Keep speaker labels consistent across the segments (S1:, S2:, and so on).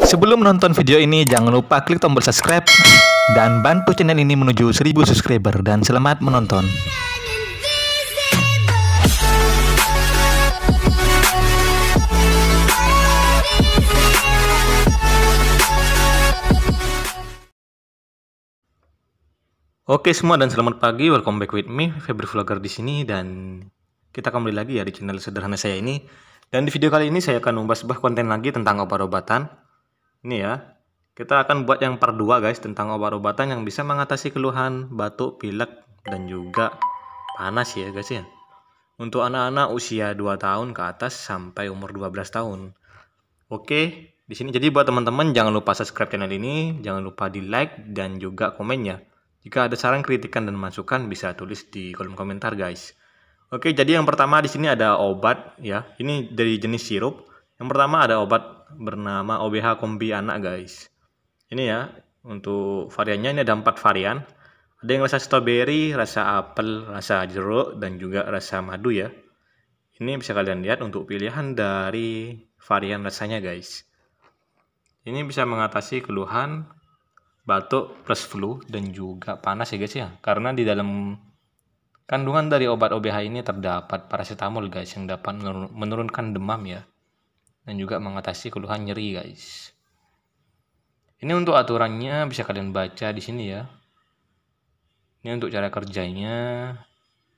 S1: Sebelum menonton video ini, jangan lupa klik tombol subscribe dan bantu channel ini menuju 1000 subscriber, dan selamat menonton. Oke semua, dan selamat pagi. Welcome back with me, Febri Vlogger di sini, dan kita kembali lagi ya di channel sederhana saya ini. Dan di video kali ini saya akan membahas sebuah konten lagi tentang obat-obatan. Ini ya, kita akan buat yang part 2 guys, tentang obat-obatan yang bisa mengatasi keluhan batuk, pilek, dan juga panas ya guys ya. Untuk anak-anak usia 2 tahun ke atas sampai umur 12 tahun. Oke, di sini jadi buat teman-teman jangan lupa subscribe channel ini, jangan lupa di like dan juga komennya. Jika ada saran, kritikan, dan masukan bisa tulis di kolom komentar guys. Oke, jadi yang pertama di sini ada obat ya. Ini dari jenis sirup. Yang pertama ada obat bernama OBH Kombi Anak guys. Ini ya, untuk variannya ini ada 4 varian. Ada yang rasa stroberi, rasa apel, rasa jeruk, dan juga rasa madu ya. Ini bisa kalian lihat untuk pilihan dari varian rasanya guys. Ini bisa mengatasi keluhan batuk plus flu dan juga panas ya guys ya. Karena di dalam kandungan dari obat OBH ini terdapat paracetamol guys, yang dapat menurunkan demam ya, dan juga mengatasi keluhan nyeri guys. Ini untuk aturannya bisa kalian baca di sini ya. Ini untuk cara kerjanya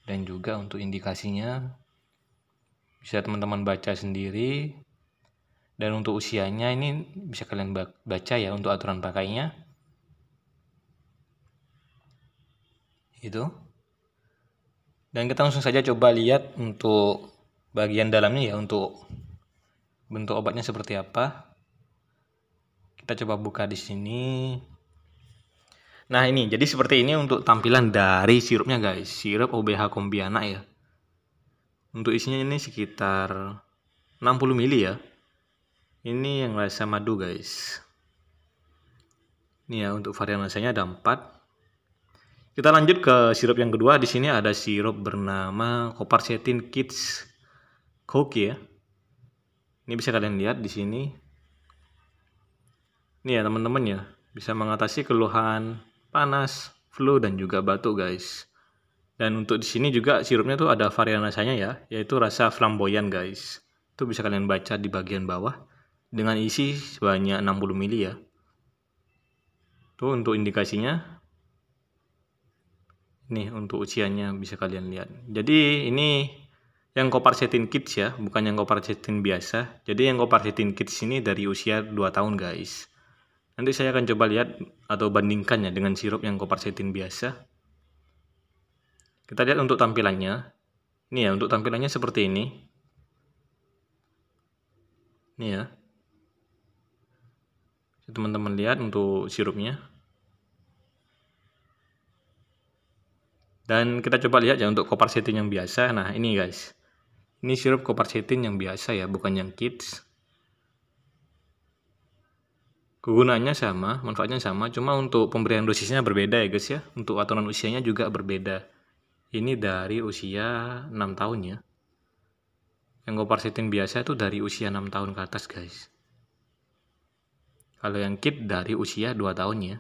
S1: dan juga untuk indikasinya bisa teman-teman baca sendiri. Dan untuk usianya ini bisa kalian baca ya untuk aturan pakainya. Itu. Dan kita langsung saja coba lihat untuk bagian dalamnya ya, untuk bentuk obatnya seperti apa. Kita coba buka di sini. Nah ini, jadi seperti ini untuk tampilan dari sirupnya guys. Sirup OBH Kombi Anak ya. Untuk isinya ini sekitar 60 ml ya. Ini yang rasa madu guys. Ini ya, untuk varian rasanya ada 4. Kita lanjut ke sirup yang kedua. Di sini ada sirup bernama Coparcetin Kids Coke ya. Ini bisa kalian lihat di sini. Ini ya teman-teman ya, bisa mengatasi keluhan panas, flu, dan juga batuk guys. Dan untuk di sini juga sirupnya tuh ada varian rasanya ya, yaitu rasa flamboyan guys. Itu bisa kalian baca di bagian bawah dengan isi sebanyak 60 ml ya. Tuh untuk indikasinya. Nih untuk usianya bisa kalian lihat. Jadi ini yang Coparcetin Kids ya, bukan yang Coparcetin biasa. Jadi yang Coparcetin Kids ini dari usia 2 tahun guys. Nanti saya akan coba lihat atau bandingkannya dengan sirup yang Coparcetin biasa. Kita lihat untuk tampilannya. Ini ya, untuk tampilannya seperti ini. Ini ya. Teman-teman lihat untuk sirupnya. Dan kita coba lihat ya untuk Coparcetin yang biasa. Nah ini guys, ini sirup Coparcetin yang biasa ya, bukan yang kids. Kegunaannya sama, manfaatnya sama, cuma untuk pemberian dosisnya berbeda ya guys ya. Untuk aturan usianya juga berbeda. Ini dari usia 6 tahun ya. Yang Coparcetin biasa itu dari usia 6 tahun ke atas guys. Kalau yang kid dari usia 2 tahun ya.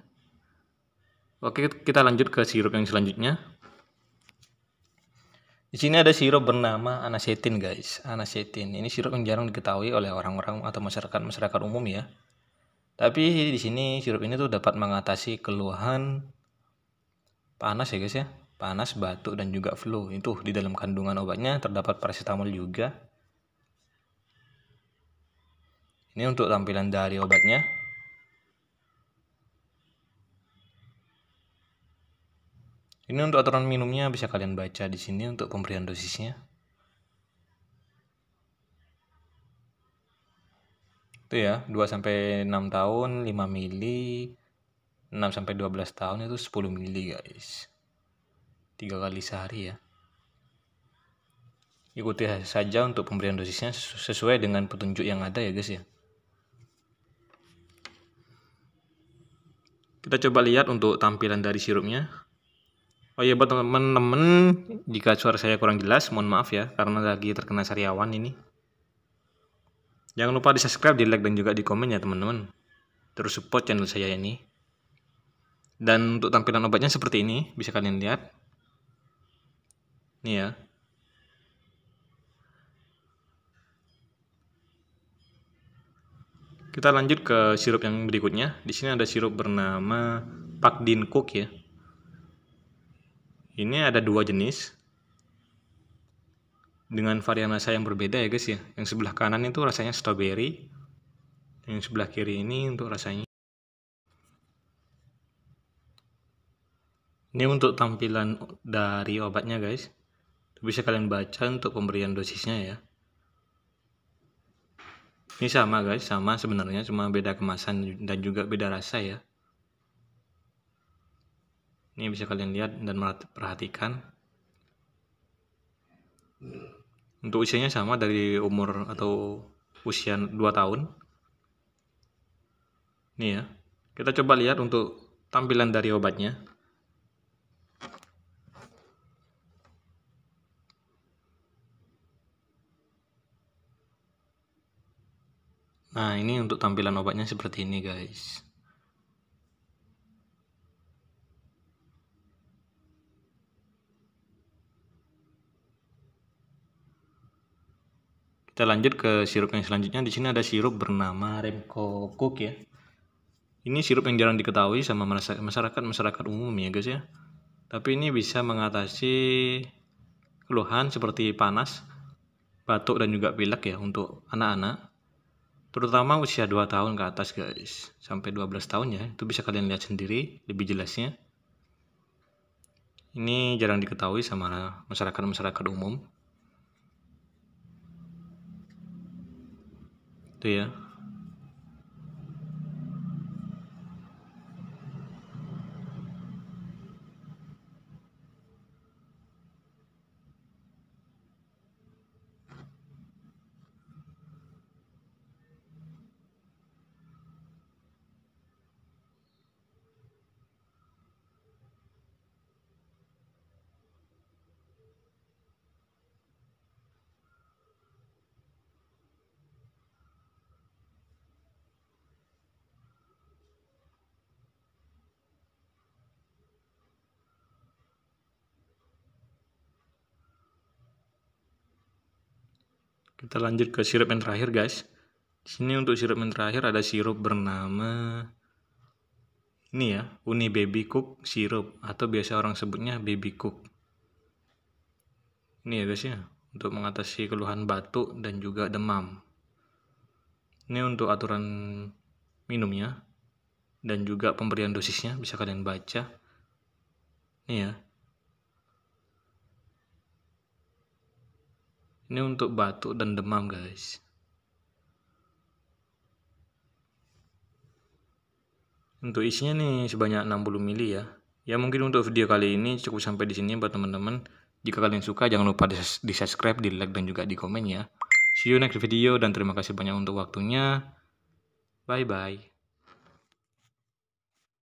S1: Oke, kita lanjut ke sirup yang selanjutnya. Di sini ada sirup bernama Anacetin guys. Anacetin ini sirup yang jarang diketahui oleh orang-orang atau masyarakat umum ya. Tapi di sini sirup ini tuh dapat mengatasi keluhan panas ya guys ya. Panas, batuk, dan juga flu. Itu di dalam kandungan obatnya terdapat paracetamol juga. Ini untuk tampilan dari obatnya. Ini untuk aturan minumnya bisa kalian baca di sini untuk pemberian dosisnya. Itu ya, 2 sampai 6 tahun 5 ml, 6 sampai 12 tahun itu 10 ml guys. 3 kali sehari ya. Ikuti saja untuk pemberian dosisnya sesuai dengan petunjuk yang ada ya guys ya. Kita coba lihat untuk tampilan dari sirupnya. Oh iya, buat teman-teman, jika suara saya kurang jelas, mohon maaf ya, karena lagi terkena sariawan ini. Jangan lupa di subscribe, di like, dan juga di komen ya teman-teman. terus support channel saya ini. Dan untuk tampilan obatnya seperti ini, bisa kalian lihat. Nih ya. Kita lanjut ke sirup yang berikutnya. Di sini ada sirup bernama Pakdin Cook ya. Ini ada 2 jenis dengan varian rasa yang berbeda ya guys ya. Yang sebelah kanan itu rasanya strawberry, yang sebelah kiri ini untuk rasanya. Ini untuk tampilan dari obatnya guys. Bisa kalian baca untuk pemberian dosisnya ya. Ini sama guys, sama sebenarnya, cuma beda kemasan dan juga beda rasa ya. Ini bisa kalian lihat dan perhatikan. Untuk usianya sama dari umur atau usia 2 tahun. Nih ya. Kita coba lihat untuk tampilan dari obatnya. Nah, ini untuk tampilan obatnya seperti ini guys. Kita lanjut ke sirup yang selanjutnya. Di sini ada sirup bernama Remco Cook ya. Ini sirup yang jarang diketahui sama masyarakat umum ya guys ya. Tapi ini bisa mengatasi keluhan seperti panas, batuk dan juga pilek ya untuk anak-anak. Terutama usia 2 tahun ke atas guys. Sampai 12 tahun ya. Itu bisa kalian lihat sendiri lebih jelasnya. Ini jarang diketahui sama masyarakat umum. Itu ya. Kita lanjut ke sirup yang terakhir guys. Di sini untuk sirup yang terakhir ada sirup bernama ini ya, Uni Baby Cook sirup atau biasa orang sebutnya Baby Cook. Ini ya guys ya, untuk mengatasi keluhan batuk dan juga demam. Ini untuk aturan minumnya dan juga pemberian dosisnya bisa kalian baca. Ini ya. Ini untuk batuk dan demam guys. Untuk isinya nih sebanyak 60 ml ya. Ya mungkin untuk video kali ini cukup sampai di sini buat teman-teman. Jika kalian suka jangan lupa di subscribe, di like dan juga di komen ya. See you next video dan terima kasih banyak untuk waktunya. Bye bye.